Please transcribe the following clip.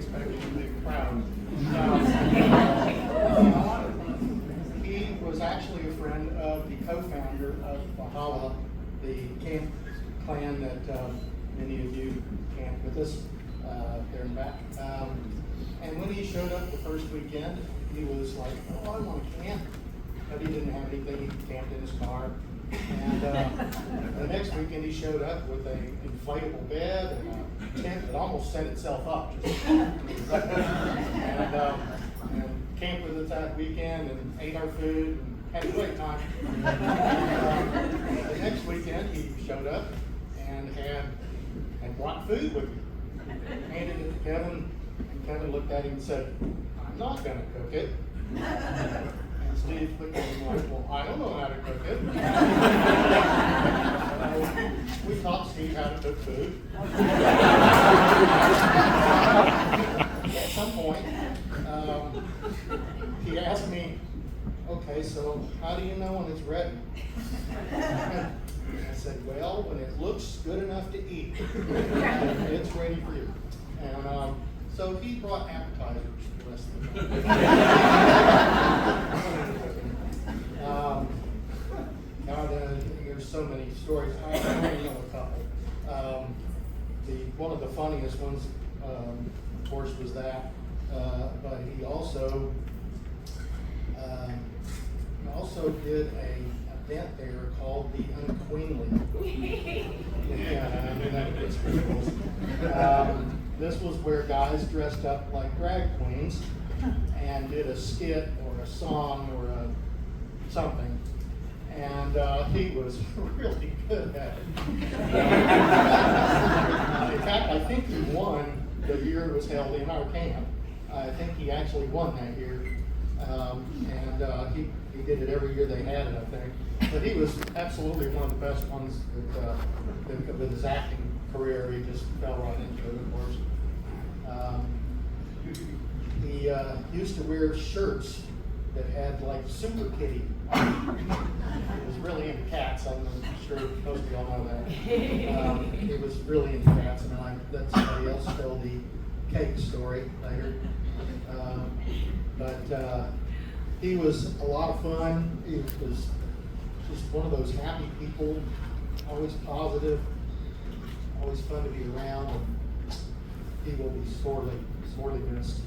expecting a big crowd. He was actually a friend of the co-founder of Valhalla, the camp clan that many of you camped with us there and back. And when he showed up the first weekend, he was like, "Oh, I want to camp," but he didn't have anything. He camped in his car. And the next weekend, he showed up with an inflatable bed and a tent that almost set itself up. And camped with us that weekend and ate our food and had a great time. The next weekend, he showed up and had brought food with him. Handed it to Kevin, and Kevin looked at him and said, "I'm not going to cook it." And Steve looked at him like, "Well, I don't know how to cook it." So we taught Steve how to cook food. At some point, he asked me, "Okay, so how do you know when it's ready?" And I said, "Well, when it looks good enough to eat, it's ready for you." And so he brought appetizers the rest of the time. Now there's so many stories. I only know a couple. One of the funniest ones, of course, was that. But he also did an event there called the Unqueenly. Yeah, I mean that gets ridiculous. This was where guys dressed up like drag queens and did a skit or a song or something. And he was really good at it. In fact, I think he won the year it was held in our camp. I think he actually won that year. And he did it every year they had it, I think. But he was absolutely one of the best ones that with his acting career, he just fell right into it, of course. He used to wear shirts that had like Super Kitty. He was really into cats. I'm sure most of y'all know that. He was really into cats, and I let somebody else tell the cake story later. But he was a lot of fun. He was just one of those happy people, always positive, always fun to be around, and he will be sorely missed.